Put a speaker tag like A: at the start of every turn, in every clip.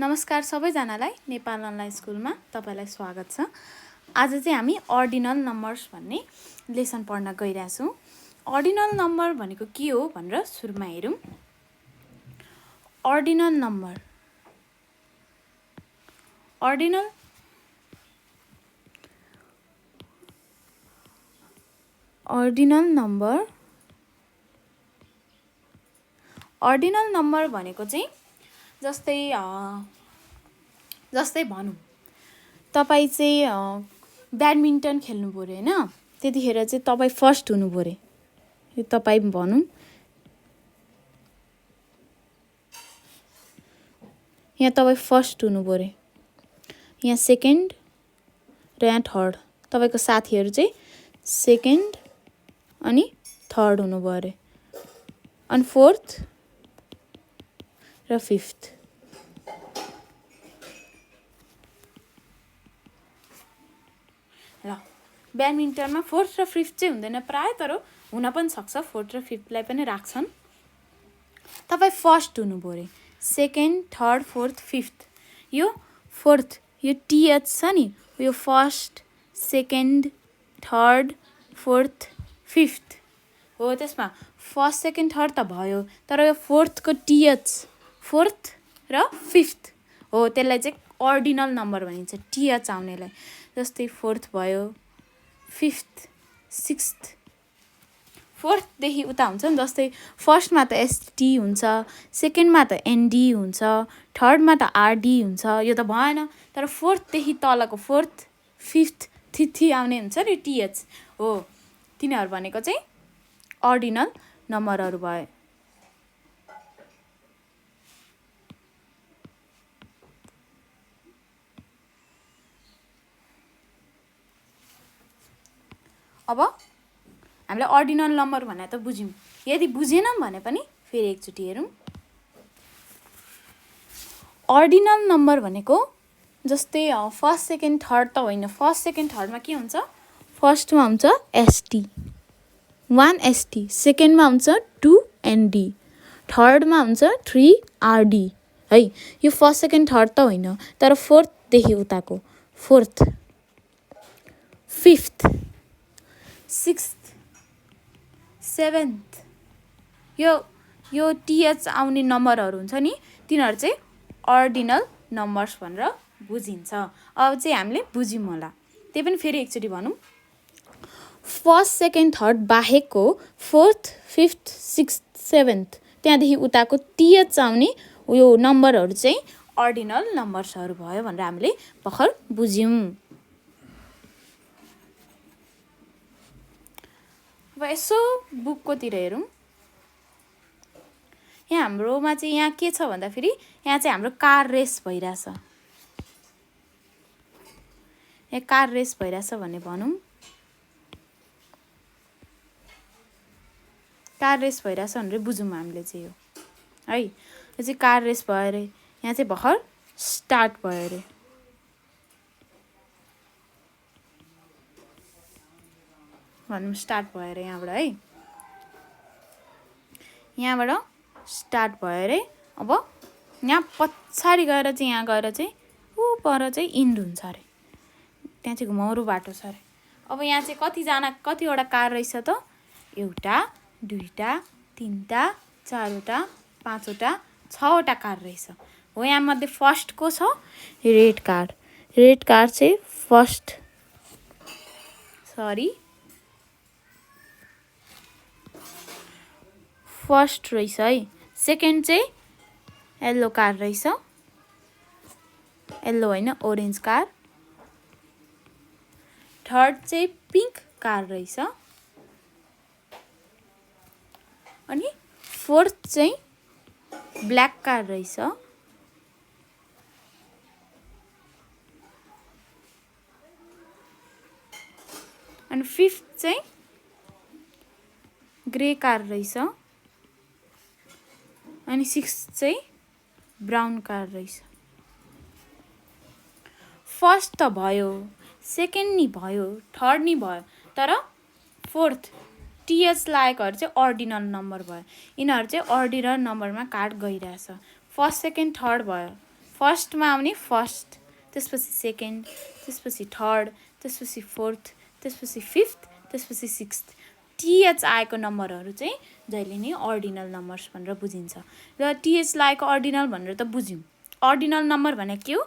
A: नमस्कार सबैजनालाई नेपाल अनलाइन स्कुलमा तपाईलाई स्वागत छ। आज चाहिँ हामी अर्डिनल नम्बर्स भन्ने लेसन पढ्न गइरहेछौँ। अर्डिनल नम्बर भनेको के हो भनेर सुरुमा हेरौँ। अर्डिनल नम्बर अर्डिनल नम्बर भनेको चाहिँ जस्तै भनौँ तपाईँ चाहिँ ब्याडमिन्टन खेल्नु पर्यो हैन, त्यतिखेर चाहिँ तपाईँ फर्स्ट हुनु पर्यो। यो तपाईँ भनौँ, यहाँ तपाईँ फर्स्ट हुनु पर्यो, यहाँ सेकेन्ड र यहाँ थर्ड। तपाईको साथीहरू चाहिँ सेकेन्ड अनि थर्ड हुनु पर्यो, अनि फोर्थ र फिफ्थ। ल ब्याडमिन्टनमा फोर्थ र फिफ्थ चाहिँ हुँदैन प्राय, तर हुन पनि सक्छ, फोर्थ र फिफ्थलाई पनि राख्छन्। तपाईँ फर्स्ट हुनु पर्यो, सेकेन्ड थर्ड फोर्थ फिफ्थ। यो फोर्थ यो टीएच छ नि, यो first second third fourth fifth हो। त्यसमा फर्स्ट सेकेन्ड थर्ड त भयो, तर यो फोर्थको टीएच फोर्थ र फिफ्थ हो, त्यसलाई चाहिँ अर्डिनल नम्बर भनिन्छ, टीएच आउनेलाई। जस्तै फोर्थ भयो, फिफ्थ सिक्स्थ। फोर्थदेखि उता हुन्छ नि, जस्तै फर्स्टमा त एसटी हुन्छ, सेकेन्डमा त एनडी हुन्छ, थर्डमा त आरडी हुन्छ, यो त भएन। तर फोर्थदेखि तलको फोर्थ फिफ्थ थिथी आउने हुन्छ नि, टीएच हो। तिनीहरू भनेको चाहिँ अर्डिनल नम्बरहरू भयो। अब हामीले अर्डिनल नम्बर भने त बुझ्यौँ। यदि बुझेनौँ भने पनि फेरि एकचोटि हेरौँ। अर्डिनल नम्बर भनेको जस्तै फर्स्ट सेकेन्ड थर्ड त होइन। फर्स्ट सेकेन्ड थर्डमा के हुन्छ? फर्स्टमा हुन्छ एसटी 1 एसटी, सेकेन्डमा हुन्छ 2 एनडी, थर्डमा हुन्छ 3 आरडी है। यो फर्स्ट सेकेन्ड थर्ड त होइन, तर फोर्थदेखि उताको फोर्थ फिफ्थ सिक्स्थ सेभेन्थ यो टीएच आउने नम्बरहरू हुन्छ नि, तिनीहरू चाहिँ अर्डिनल नम्बर्स भनेर बुझिन्छ। अब चाहिँ हामीले बुझ्यौँ होला, त्यही पनि फेरि एकचोटि भनौँ। फर्स्ट सेकेन्ड थर्ड बाहेकको फोर्थ फिफ्थ सिक्स्थ सेभेन्थ त्यहाँदेखि उताको टीएच आउने यो नम्बरहरू चाहिँ अर्डिनल नम्बर्सहरू भयो भनेर हामीले भर्खर बुझ्यौँ। अब यसो बुककोतिर हेरौँ। यहाँ हाम्रोमा चाहिँ यहाँ के छ भन्दाखेरि, यहाँ चाहिँ हाम्रो कार रेस भइरहेछ। यहाँ कार रेस भइरहेछ भन्ने भनौँ। कार रेस भइरहेछ भनेर बुझौँ हामीले चाहिँ यो है। यो चाहिँ कार रेस भयो अरे, यहाँ चाहिँ भर्खर स्टार्ट भयो अरे। भनौँ स्टार्ट भयो अरे यहाँबाट है, यहाँबाट स्टार्ट भयो अरे। अब यहाँ पछाडि गएर चाहिँ यहाँ गएर चाहिँ ऊ पर चाहिँ इन्ड हुन्छ अरे, त्यहाँ चाहिँ घुमाउरो बाटो छ अरे। अब यहाँ चाहिँ कतिवटा कार रहेछ त? एउटा दुईवटा तिनवटा चारवटा पाँचवटा छवटा कार रहेछ हो। यहाँ मध्ये फर्स्ट को छ? Red car. रेड कार चाहिँ फर्स्ट रहेछ है। सेकेन्ड चाहिँ येल्लो कार रहेछ, येल्लो होइन ओरेन्ज कार। थर्ड चाहिँ पिङ्क कार रहेछ, अनि फोर्थ चाहिँ ब्ल्याक कार रहेछ, अनि फिफ्थ चाहिँ ग्रे कार रहेछ, अनि सिक्स्थ चाहिँ ब्राउन कार रहेछ। फर्स्ट त भयो, सेकेन्ड नि भयो, थर्ड नि भयो, तर फोर्थ टीएच लागेकोहरू चाहिँ अर्डिनल नम्बर भयो। यिनीहरू चाहिँ अर्डिनल नम्बरमा काट गइरहेछ। फर्स्ट सेकेन्ड थर्ड भयो, फर्स्टमा आउने फर्स्ट, त्यसपछि सेकेन्ड, त्यसपछि थर्ड, त्यसपछि फोर्थ, त्यसपछि फिफ्थ, त्यसपछि सिक्स्थ। टिएच आएको नम्बरहरू चाहिँ जहिले नै अर्डिनल नम्बर्स भनेर बुझिन्छ। र टिएच लागेको अर्डिनल भनेर त बुझ्यौँ। अर्डिनल नम्बर भनेको के हो?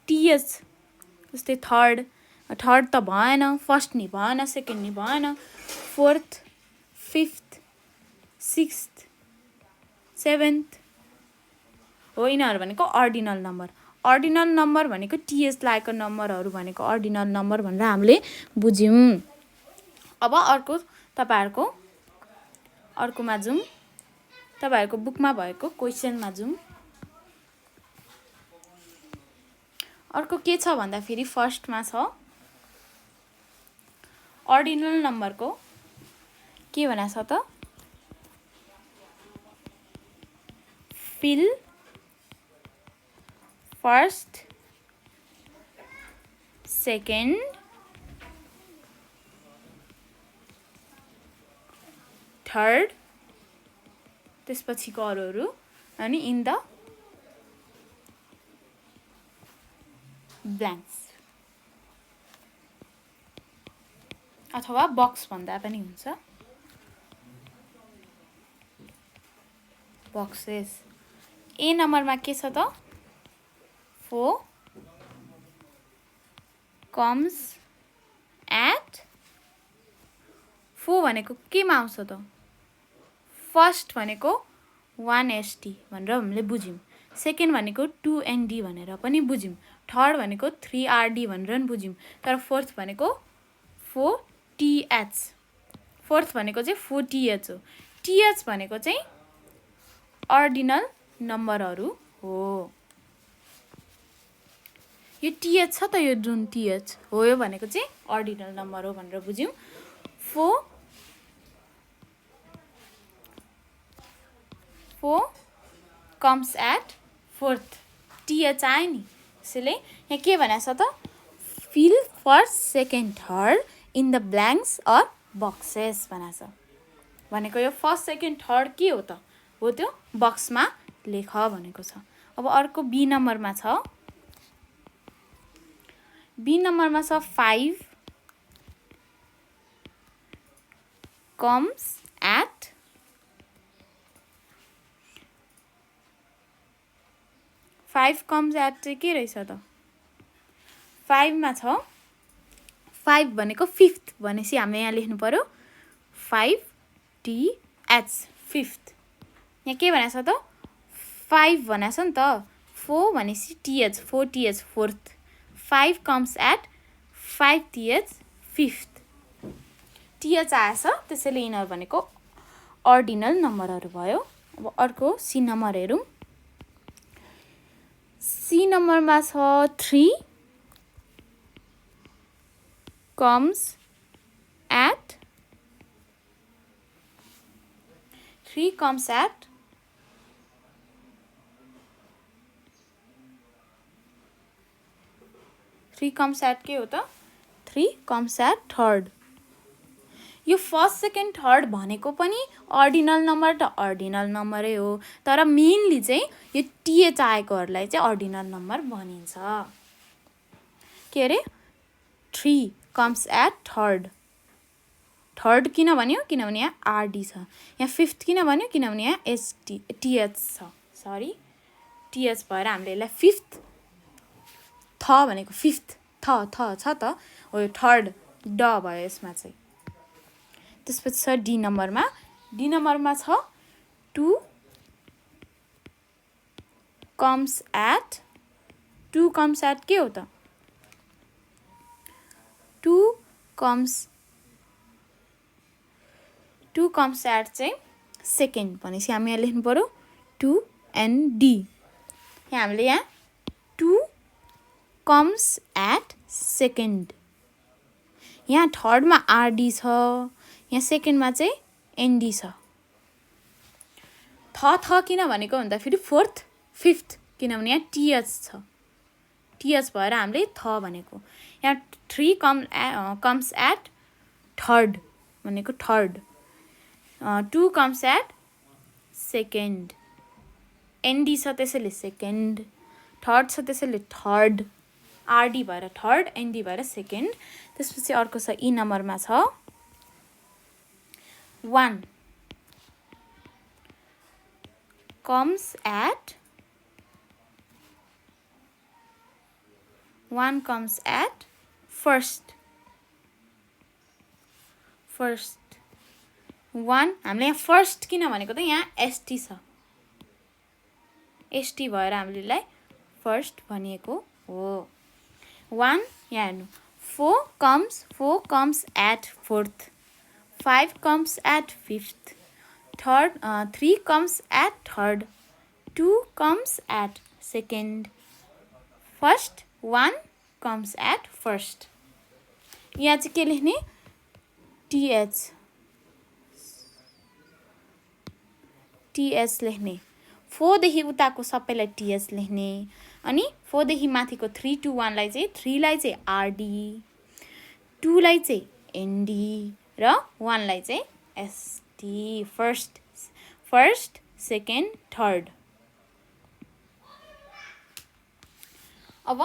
A: टिएच। जस्तै थर्ड त भएन, फर्स्ट नि भएन, सेकेन्ड नि भएन, फोर्थ, फिफ्थ, सिक्स्थ, सेभेन्थ हो, यिनीहरू भनेको अर्डिनल नम्बर। अर्डिनल नम्बर भनेको टिएच लागेको नम्बरहरू भनेको अर्डिनल नम्बर भनेर हामीले बुझ्यौँ। अब अर्को तपाईँहरूको अर्कोमा जाउँ, तपाईँहरूको बुकमा भएको क्वेसनमा जाउँ। अर्को के छ भन्दाखेरि फर्स्टमा छ अर्डिनल नम्बरको के भनेको छ त? फिल फर्स्ट, सेकेन्ड, थर्ड, त्यसपछिको अरूहरू, अनि इन द ब्ल्याङ्क्स अथवा बक्स भन्दा पनि हुन्छ, बक्सेस। ए नम्बरमा के छ त? 4 comes at 4 भनेको केमा आउँछ त? फर्स्ट भनेको 1ST भनेर हामीले बुझ्यौँ, सेकेन्ड भनेको 2ND भनेर पनि बुझ्यौँ, थर्ड भनेको 3RD भनेर पनि बुझ्यौँ, तर फोर्थ भनेको 4TH, फोर्थ भनेको चाहिँ 4TH हो। TH भनेको चाहिँ अर्डिनल नम्बरहरू हो। यो टिएच छ त, यो जुन टिएच हो यो भनेको चाहिँ अर्डिनल नम्बर हो भनेर बुझ्यौँ। 4 comes at फोर्थ, टिएच आयो नि, त्यसैले यहाँ के भनेको छ त? Fill first, second, third in the blanks or boxes भनेको छ। भनेको यो फर्स्ट, सेकेन्ड, थर्ड के हो त? हो त्यो बक्समा लेख भनेको छ। अब अर्को बी नम्बरमा छ, बी नम्बरमा छ 5 comes at 5 comes at चाहिँ के रहेछ त? 5 मा छ 5 भनेको फिफ्थ भनेपछि हामीले यहाँ लेख्नु पर्यो 5TH फिफ्थ। यहाँ के भनेको छ त? 5 भनेको छ नि त, 4 भनेपछि TH 4TH fourth, 5 comes at 5TH fifth. TH आएछ, त्यसैले यिनीहरू भनेको अर्डिनल नम्बरहरू भयो। अब अर्को सी नम्बर हेरौँ। सी नम्बरमा छ 3 comes at 3 comes at 3 comes at के हो त? 3 comes at थर्ड। यो फर्स्ट, सेकेन्ड, थर्ड भनेको पनि अर्डिनल नम्बर त अर्डिनल नम्बरै हो, तर मेनली चाहिँ यो टिएच आएकोहरूलाई चाहिँ अर्डिनल नम्बर भनिन्छ। के अरे? 3 comes at थर्ड। थर्ड किन भन्यो? किनभने यहाँ आरडी छ। यहाँ फिफ्थ किन भन्यो? किनभने यहाँ टिएच छ। सरी, टिएच भएर हामीले यसलाई फिफ्थ, थ भनेको फिफ्थ, थ छ त हो, यो थर्ड ड भयो यसमा चाहिँ। त्यसपछि छ डी नम्बरमा। डी नम्बरमा छ 2 comes at 2 comes at के हो त? 2 comes at चाहिँ सेकेन्ड भनेपछि हामी यहाँ लेख्नु पर्यो 2ND। यहाँ हामीले यहाँ 2 comes at सेकेन्ड। यहाँ थर्डमा आरडी छ, यहाँ सेकेन्डमा चाहिँ एनडी छ। थ किन भनेको भन्दाखेरि फोर्थ, फिफ्थ, किनभने यहाँ टिएच छ, टिएच भएर हामीले थ भनेको। यहाँ 3 comes at थर्ड भनेको third, 2 comes at second, N D छ त्यसैले सेकेन्ड, थर्ड छ त्यसैले थर्ड आरडी भएर थर्ड एनडी भएर सेकेन्ड त्यसपछि अर्को छ ई नम्बरमा छ 1 comes at 1 comes at first 1 हामीले यहाँ फर्स्ट किन भनेको त यहाँ एसटी छ एसटी भएर हामीले यसलाई फर्स्ट भनिएको हो 1 यहाँ हेर्नु 4 comes at fourth 5 comes at fifth third 3 comes at third 2 comes at second first 1 comes at first यहाँ चाहिँ के लेख्ने टीएच लेख्ने 4 देखि उताको सबैलाई टीएच लेख्ने अनि 4 देखि माथिको 3 to 1 लाई चाहिँ 3 लाई चाहिँ आरडी 2 लाई चाहिँ एनडी र 1 लाई चाहिँ एसटी फर्स्ट सेकेन्ड थर्ड अब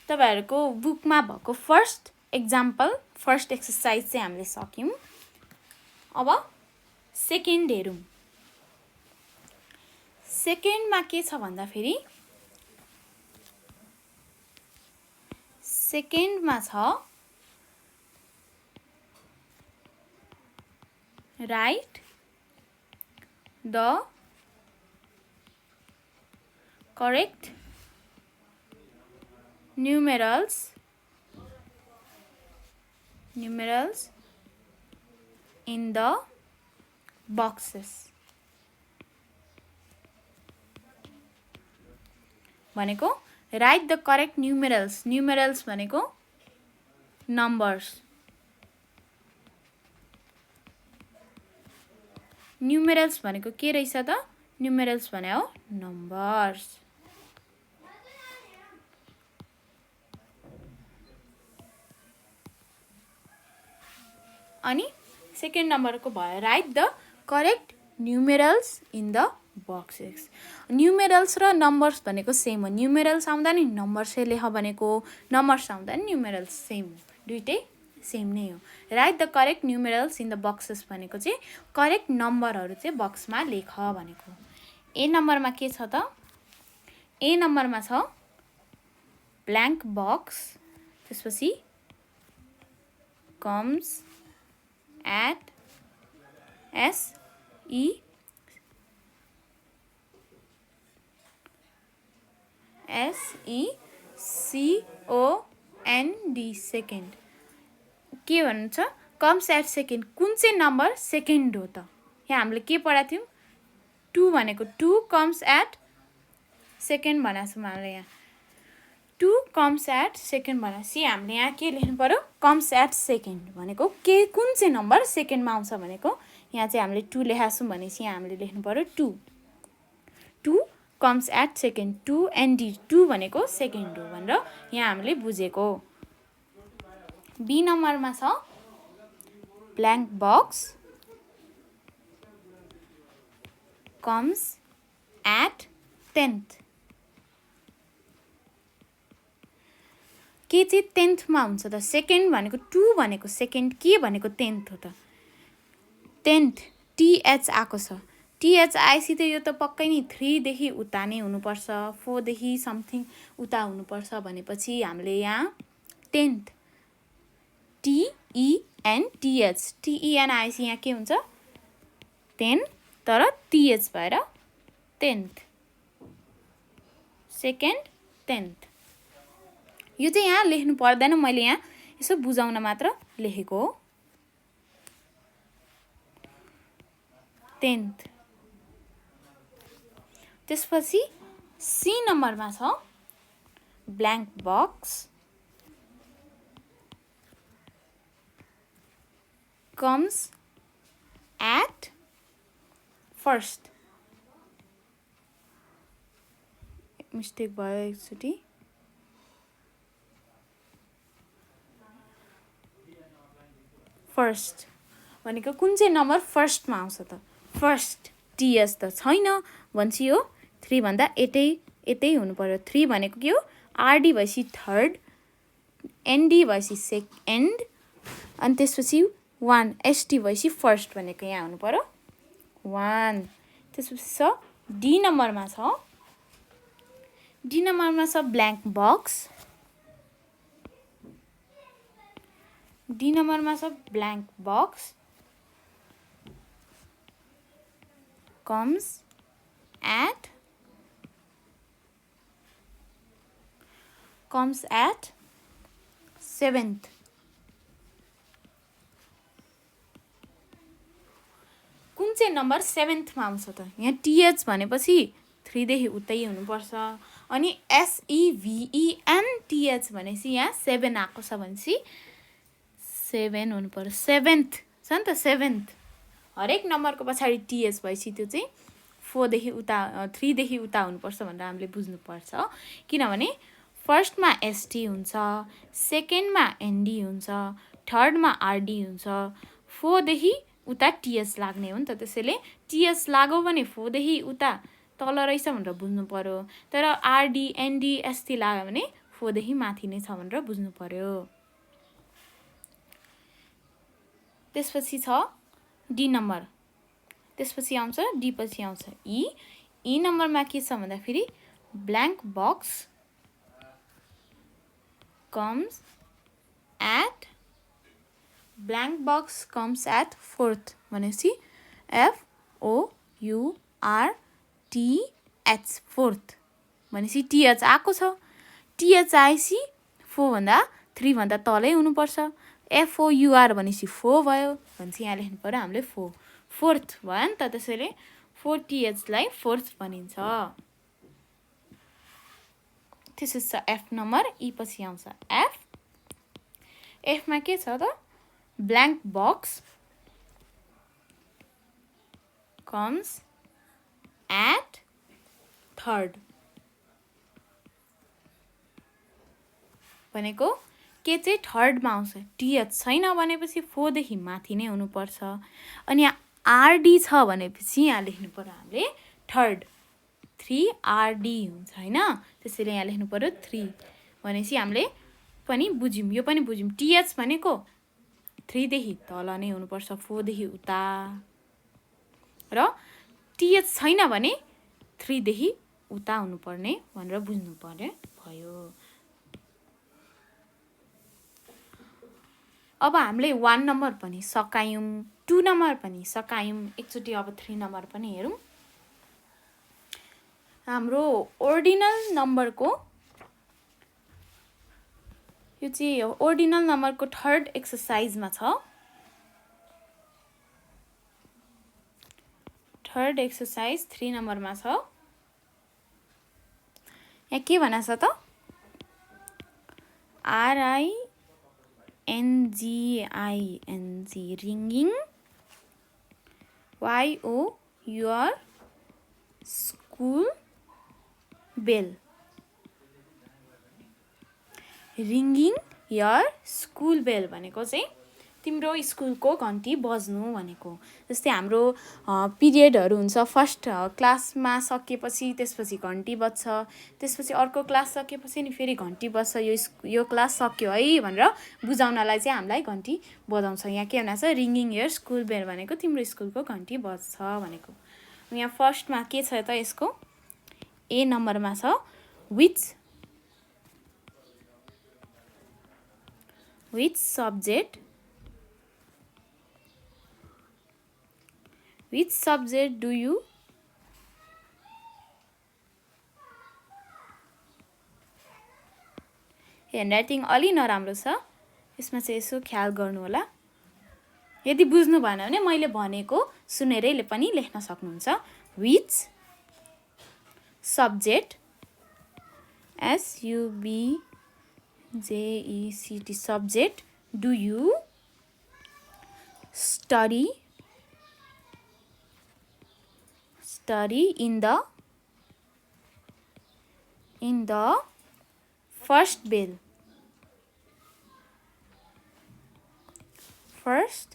A: तपाईहरुको बुकमा भएको फर्स्ट एक्जाम्पल फर्स्ट एक्सरसाइज चाहिँ हामीले सक्यौं अब सेकेन्ड हेरौं सेकेन्डमा के छ भन्दा फेरि सेकेन्डमा छ write the correct numerals in the boxes भनेको write the correct numerals भनेको numbers numerals भनेको के रहेछ त numerals भने हो numbers अनि सेकेन्ड नम्बरको भयो write the correct numerals in the boxes numerals र numbers भनेको सेम हो numerals आउँदा नि numbers लेख भनेको numbers आउँदा नि numerals सेम दुईटै सेम नै हो write the correct numerals in the boxes भनेको चाहिँ करेक्ट नम्बरहरु चाहिँ बक्समा लेख भनेको ए नम्बरमा के छ त ए नम्बरमा छ blank box त्यसपछि comes at SECOND सेकेन्ड के भन्छ कम्स एट सेकेन्ड कुन चाहिँ नम्बर सेकेन्ड हो त यहाँ हामीले के पढाएको थियौं 2 भनेको 2 कम्स एट सेकेन्ड भनेको छौं हामीले यहाँ 2 कम्स एट सेकेन्ड भनेपछि हामीले यहाँ के लेख्नु पर्यो कम्स एट सेकेन्ड भनेको के कुन चाहिँ नम्बर सेकेन्डमा आउँछ भनेको यहाँ चाहिँ हामीले 2 लेखेका छौं भनेपछि यहाँ हामीले लेख्नु पर्यो 2 कम्स एट सेकेन्ड 2 एन्ड 2 भनेको सेकेन्ड हो भनेर यहाँ हामीले बुझेको बी नम्बरमा छ blank box comes at 10th के चाहिँ 10th मा हुन्छ त सेकेन्ड भनेको 2 भनेको सेकेन्ड के भनेको 10th हो त 10th टीएच आको छ टीएच आइसी त यो त पक्कै नि 3 देखि उता नै हुनुपर्छ 4 देखि समथिङ उता हुनुपर्छ भनेपछि हामीले यहाँ 10th TEN आइसी यहाँ के हुन्छ 10 तर टीएच भएर 10th सेकेन्ड 10th यो चाहिँ यहाँ लेख्नु पर्दैन मैले यहाँ यसो बुझाउन मात्र लेखेको हो 10th त्यसपछि सी नम्बरमा छ blank box comes at first mistake भयो एकचोटी फर्स्ट भनेको कुन चाहिँ नम्बर फर्स्टमा आउँछ त फर्स्ट टीएस त छैन भन्छ यो 3 भन्दा 8 यतै हुनु पर्यो। 3 भनेको के हो? आरडी भएपछि थर्ड, एनडी भएपछि सेकेन्ड, अनि त्यसपछि 1 एसटी भएपछि फर्स्ट भनेको यहाँ हुनु पर्यो 1। त्यसपछि छ डी नम्बरमा छ, डी नम्बरमा छ ब्ल्याङ्क बक्स। डी नम्बरमा छ blank box comes at seventh। कुन चाहिँ नम्बर 7थमा आउँछ त? यहाँ टीएच भनेपछि 3 देखि उतै हुनुपर्छ, अनि SEVENTH भनेपछि यहाँ 7 आएको छ भनेपछि 7 हुनु पर्यो। 7th छ नि त, 7th हरेक नम्बरको पछाडि टीएच भएपछि त्यो चाहिँ 4 देखि उता 3 देखि उता हुनुपर्छ भनेर हामीले बुझ्नुपर्छ। किनभने फर्स्टमा एसटी हुन्छ, सेकेन्डमा एनडी हुन्छ, थर्डमा आरडी हुन्छ, 4 देखि उता टीएच लाग्ने हो नि त। त्यसैले टीएच लाग्यो भने 4 देखि उता तल रहेछ भनेर बुझ्नु पर्यो, तर आरडी एनडी एसटी लाग्यो भने 4 देखि माथि नै छ भनेर बुझ्नु पर्यो। त्यसपछि छ डी नम्बर, त्यसपछि आउँछ डी पछि आउँछ ई। ई नम्बरमा के छ भन्दाखेरि blank box comes at fourth भनेपछि FOURTH फोर्थ भनेपछि टीएच आएको छ। टीएच आएपछि 4 भन्दा 3 भन्दा तलै हुनुपर्छ। FOUR भनेपछि 4 भयो भनेपछि यहाँ लेख्नु पर्यो हामीले 4, फोर्थ भयो नि त। त्यसैले 4TH लाई फोर्थ भनिन्छ। त्यसपछि छ एफ नम्बर, ई पछि आउँछ एफ। एफमा के छ त? Blank box comes at third भनेको के चाहिँ थर्डमा आउँछ। टीएच छैन भनेपछि 4 देखि माथि नै हुनुपर्छ, अनि यहाँ आरडी छ भनेपछि यहाँ लेख्नु पर्यो हामीले थर्ड, 3 आरडी हुन्छ हैन। त्यसैले यहाँ लेख्नु पर्यो 3 भनेपछि हामीले पनि बुझ्यौँ, यो पनि बुझ्यौँ। टीएच भनेको 3 देखि तल नै हुनुपर्छ, 4 देखि उता, र टीएच छैन भने 3 देखि उता हुनुपर्ने भनेर बुझ्नु पर्ने भयो। अब हामीले 1 नम्बर पनि सकायौँ, 2 नम्बर पनि सकायौँ, एकचोटि अब 3 नम्बर पनि हेरौँ। हाम्रो ओर्डिनल नम्बरको यो चाहिँ ओर्डिनल नम्बरको थर्ड एक्सरसाइजमा छ। थर्ड एक्सरसाइज 3 नम्बरमा छ। यहाँ के भनेको छ त? RINGING ringing YO your school bell। ringing your school bell भनेको चाहिँ तिम्रो स्कुलको घन्टी बज्नु भनेको। जस्तै हाम्रो पिरियडहरू हुन्छ, फर्स्ट क्लासमा सकेपछि त्यसपछि घन्टी बज्छ, त्यसपछि अर्को क्लास सकेपछि नि फेरि घन्टी बज्छ, यो क्लास सक्यो है भनेर बुझाउनलाई चाहिँ हामीलाई घन्टी बजाउँछ। यहाँ के भनेको छ? रिङ्गिङ योर स्कुल बेल भनेको तिम्रो स्कुलको घन्टी बज्छ भनेको। यहाँ फर्स्टमा के छ त यसको? ए नम्बरमा छ which subject do you handwriting अलि नराम्रो छ, यसमा चाहिँ यसो ख्याल गर्नु होला। यदि बुझ्नु भएन भने मैले भनेको सुनेरै पनि लेख्न सक्नुहुन्छ। Which subject SUBJECT subject do you study in the first bell। First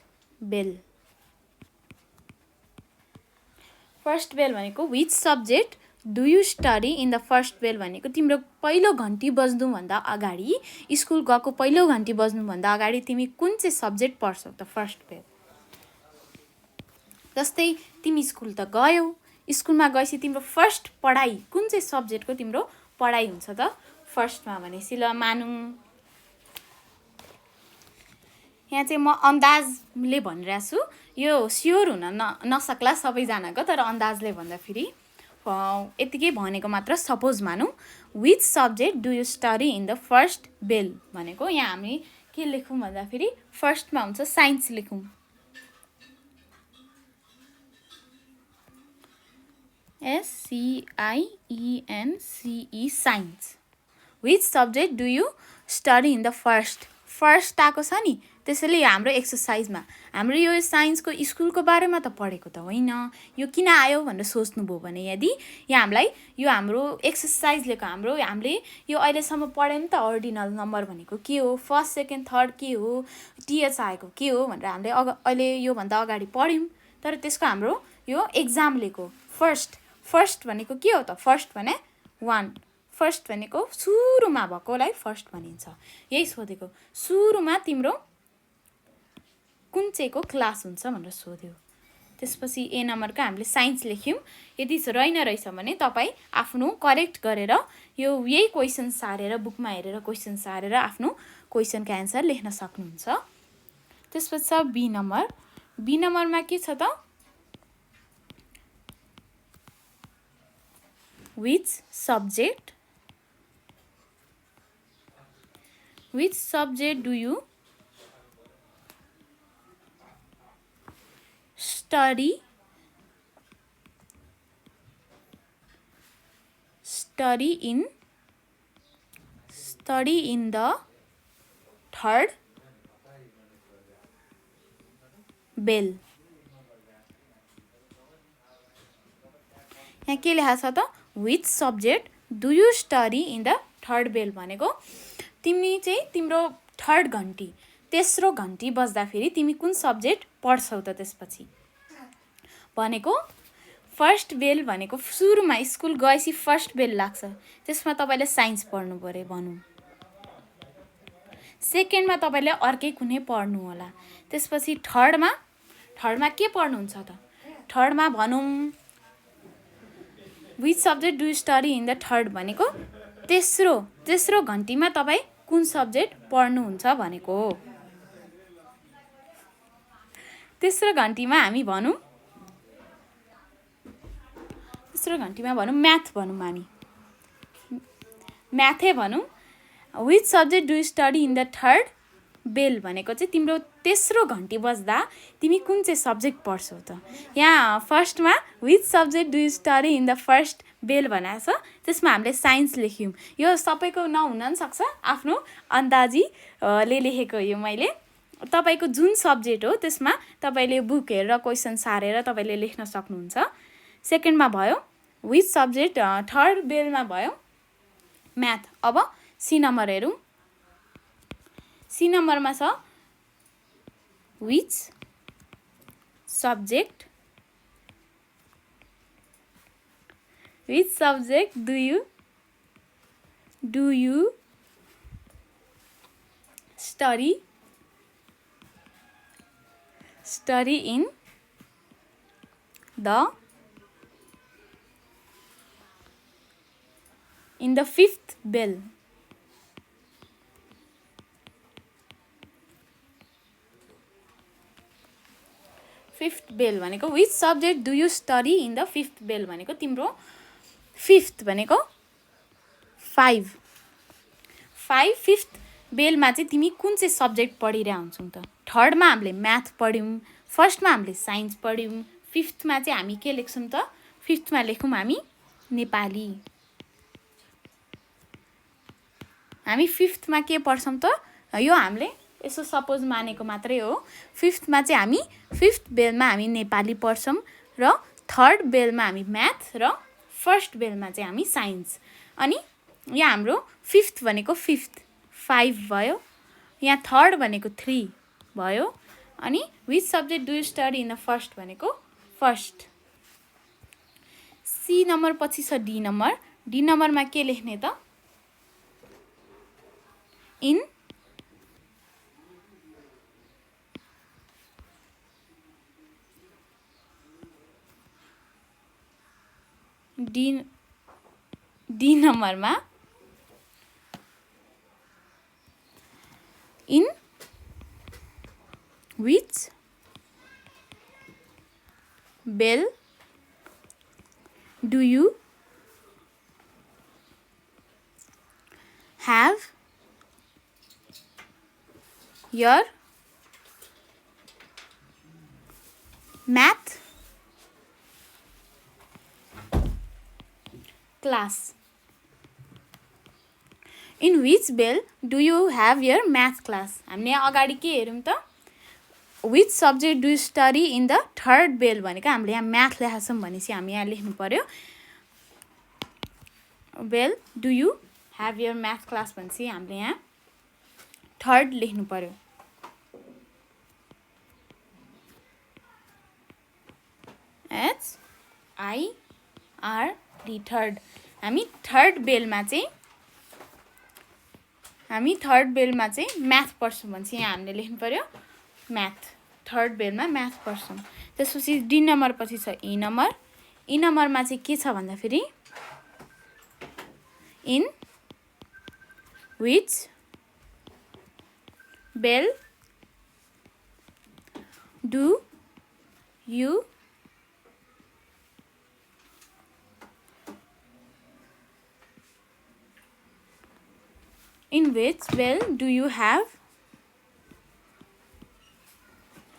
A: bell भनेको which subject do you study in the first bell भनेको तिम्रो पहिलो घन्टी बज्नुभन्दा अगाडि, स्कुल गएको पहिलो घन्टी बज्नुभन्दा अगाडि तिमी कुन चाहिँ सब्जेक्ट पढ्छौ त फर्स्ट बेल। जस्तै तिमी स्कुल त गयौ, स्कुलमा गएपछि तिम्रो फर्स्ट पढाइ कुन चाहिँ सब्जेक्टको तिम्रो पढाइ हुन्छ त फर्स्टमा भनेपछि ल मानौँ यहाँ चाहिँ म अन्दाजले भनिरहेको छु, यो स्योर हुन नसक्ला सबैजनाको, तर अन्दाजले भन्दाखेरि यतिकै भनेको मात्र। सपोज मानौँ which subject do you study in the first bell भनेको यहाँ हामी के लेखौँ भन्दाखेरि फर्स्टमा हुन्छ साइन्स लेखौँ। SCIENCE science. Which subject do you study in the first आएको छ नि, त्यसैले हाम्रो एक्सर्साइजमा हाम्रो यो साइन्सको स्कुलको बारेमा त पढेको त होइन, यो किन आयो भनेर सोच्नुभयो भने यदि यहाँ हामीलाई यो हाम्रो एक्सर्साइजलेको हामीले यो अहिलेसम्म पढ्यौँ नि त अर्डिनल नम्बर भनेको के हो, फर्स्ट सेकेन्ड थर्ड के हो, टिएच आएको के हो भनेर हामीले अहिले योभन्दा अगाडि पढ्यौँ। तर त्यसको हाम्रो यो एक्जामलेको फर्स्ट भनेको के हो त, फर्स्ट भने 1, फर्स्ट भनेको सुरुमा भएकोलाई फर्स्ट भनिन्छ। यही सोधेको, सुरुमा तिम्रो कुन चाहिँको क्लास हुन्छ भनेर सोध्यो। त्यसपछि ए नम्बरको हामीले साइन्स लेख्यौँ। यदि रहेछ भने तपाईँ आफ्नो करेक्ट गरेर यो यही क्वेसन सारेर बुकमा हेरेर क्वेसन सारेर आफ्नो क्वेसनको एन्सर लेख्न सक्नुहुन्छ। त्यसपछि छ बी नम्बर। बी नम्बरमा के छ त, which subject do you study in the third bell. यहाँ के लेखा छ त, which subject do you study in the third bell भनेको तिमी चाहिँ तिम्रो थर्ड घन्टी तेस्रो घन्टी बज्दाखेरि तिमी कुन सब्जेक्ट पढ्छौ त त्यसपछि भनेको। फर्स्ट बेल भनेको सुरुमा स्कुल गएपछि फर्स्ट बेल लाग्छ, त्यसमा तपाईँले साइन्स पढ्नु पऱ्यो भनौँ। सेकेन्डमा तपाईँले अर्कै कुनै पढ्नु होला। त्यसपछि थर्डमा के पढ्नुहुन्छ त, थर्डमा भनौँ which subject do you study in the third भनेको तेस्रो घन्टीमा तपाईँ कुन सब्जेक्ट पढ्नुहुन्छ भनेको हो। तेस्रो घन्टीमा हामी भनौँ म्याथ भनौँ, हामी म्याथै भनौँ। Which subject do you study in the third bell भनेको चाहिँ तिम्रो तेस्रो घन्टी बज्दा तिमी कुन चाहिँ सब्जेक्ट पढ्छौ त। यहाँ फर्स्टमा which subject do you study in the first bell भनेको छ, त्यसमा हामीले साइन्स लेख्यौँ। यो सबैको नहुन पनि सक्छ, आफ्नो अन्दाजीले लेखेको यो मैले। तपाईँको जुन सब्जेक्ट हो त्यसमा तपाईँले बुक हेरेर क्वेसन सारेर तपाईँले लेख्न सक्नुहुन्छ। सेकेन्डमा भयो विच सब्जेक्ट, थर्ड बेलमा भयो म्याथ। अब सी नम्बर हेरौँ। सी नम्बरमा छ which subject do you study in the fifth bell। Fifth bell भनेको which subject do you study in the fifth bell भनेको तिम्रो फिफ्थ भनेको 5 फिफ्थ बेलमा चाहिँ तिमी कुन चाहिँ सब्जेक्ट पढिरहेको हुन्छौ त। थर्डमा हामीले म्याथ पढ्यौँ, फर्स्टमा हामीले साइन्स पढ्यौँ, फिफ्थमा चाहिँ हामी के लेख्छौँ त, फिफ्थमा लेखौँ हामी नेपाली। हामी फिफ्थमा के पढ्छौँ त, यो हामीले यसो सपोज मानेको मात्रै हो। फिफ्थमा चाहिँ हामी फिफ्थ बेलमा हामी नेपाली पढ्छौँ र थर्ड बेलमा हामी म्याथ र फर्स्ट बेलमा चाहिँ हामी साइन्स। अनि यहाँ हाम्रो फिफ्थ भनेको 5 भयो, यहाँ थर्ड भनेको 3 भयो, अनि which subject do you study in the first भनेको फर्स्ट। सी नम्बर पछि छ डी नम्बर। डी नम्बरमा के लेख्ने त? इन डी नम्बरमा in which bell do you have your math class? In which bell do you have your math class? हामीले अगाडि के हेरौँ त? Which subject do you study in the third bell भनेको हामीले यहाँ म्याथ लेखेका छौँ भनेपछि हामी यहाँ लेख्नु पर्यो bell do you have your math class भनेपछि हामीले यहाँ थर्ड लेख्नु पर्यो। HIRD third. हामी थर्ड बेलमा चाहिँ म्याथ पढ्छौँ भनेपछि यहाँ हामीले लेख्नु पर्यो म्याथ। थर्ड बेलमा म्याथ पढ्छौँ। त्यसपछि डी नम्बर पछि छ ई नम्बर। ई नम्बरमा चाहिँ के छ भन्दाखेरि in which bell do you have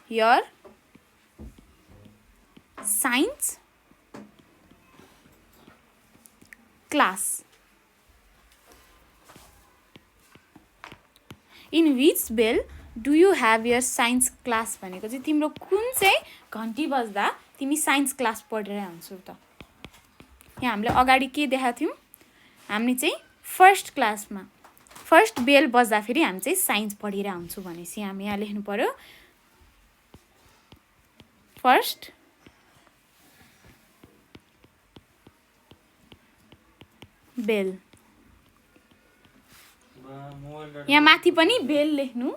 A: your science class? In which bell do you have your science class भनेको चाहिँ तिम्रो कुन चाहिँ घन्टी बज्दा तिमी साइन्स क्लास पढेर हुन्छौ त? यहाँ हामीले अगाडि के देखाएको थियौँ? हामी चाहिँ फर्स्ट क्लासमा फर्स्ट बेल बज्दा फेरि हामी चाहिँ साइन्स पढेर हुन्छौँ भनेपछि हामी यहाँ लेख्नु पर्यो फर्स्ट बेल। यहाँ माथि पनि बेल लेख्नु।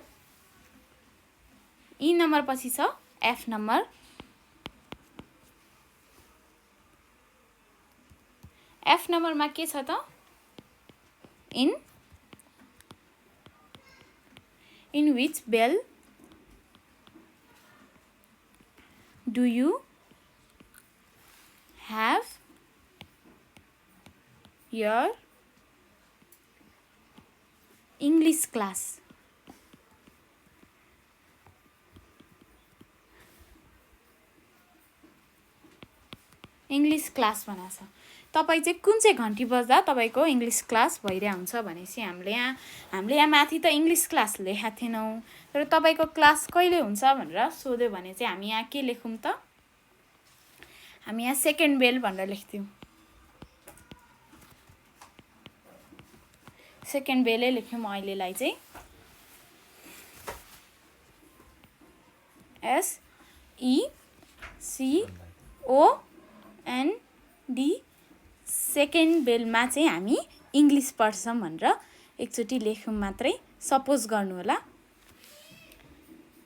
A: ई नम्बर पछि छ एफ नम्बर। एफ नम्बरमा के छ त? in which bell do you have your English class? English class भनेको छ। तपाईँ चाहिँ कुन चाहिँ घन्टी बज्दा तपाईँको इङ्ग्लिस क्लास भइरहेको हुन्छ भनेपछि हामीले यहाँ माथि त इङ्ग्लिस क्लास लेखेका थिएनौँ, तर तपाईँको क्लास कहिले हुन्छ भनेर सोध्यो भने चाहिँ हामी यहाँ के लेखौँ त? हामी यहाँ सेकेन्ड बेल भनेर लेख्थ्यौँ। सेकेन्ड बेलै लेख्यौँ अहिलेलाई चाहिँ। SECOND सेकेन्ड बेलमा चाहिँ हामी इङ्ग्लिस पढ्छौँ भनेर एकचोटि लेख्यौँ मात्रै। सपोज गर्नु होला।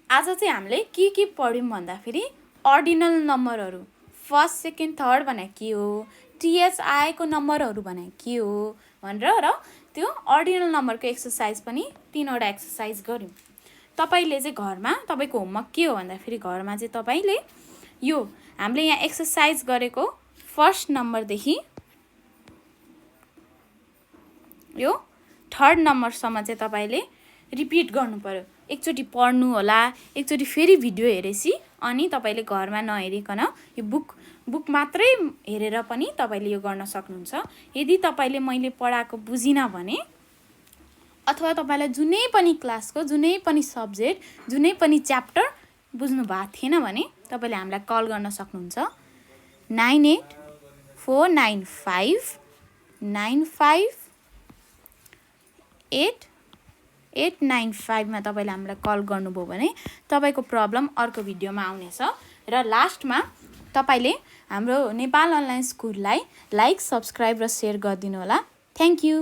A: आज चाहिँ हामीले के पढ्यौँ भन्दाखेरि अर्डिनल नम्बरहरू फर्स्ट सेकेन्ड थर्ड भने के हो, THI को नम्बरहरू भने के हो भनेर र त्यो अर्डिनल नम्बरको एक्सर्साइज पनि 3वटा एक्सर्साइज गऱ्यौँ। तपाईले चाहिँ घरमा तपाईको होमवर्क के हो भन्दाखेरि घरमा चाहिँ तपाईले यो हामीले यहाँ एक्सर्साइज गरेको फर्स्ट नम्बरदेखि यो थर्ड नम्बरसम्म चाहिँ तपाईले रिपिट गर्नु पर्यो। एकचोटि पढ्नु होला, एकचोटि फेरि भिडियो हेरेसी अनि तपाईले घरमा नहेरिकन यो बुक मात्रै हेरेर पनि तपाईले यो गर्न सक्नुहुन्छ। यदि तपाईले मैले पढाएको बुझिन भने अथवा तपाईलाई जुनै पनि क्लासको जुनै पनि सब्जेक्ट जुनै पनि च्याप्टर बुझ्नु भएको थिएन भने तपाईले हामीलाई कल गर्न सक्नुहुन्छ 9849595895 मा तपाईले हामीलाई कल गर्नुभयो भने तपाईको प्रब्लम अर्को भिडियोमा आउनेछ। र लास्टमा तपाईले हाम्रो नेपाल अनलाइन स्कुललाई लाइक, सब्स्क्राइब र सेयर गरिदिनु होला। Thank you.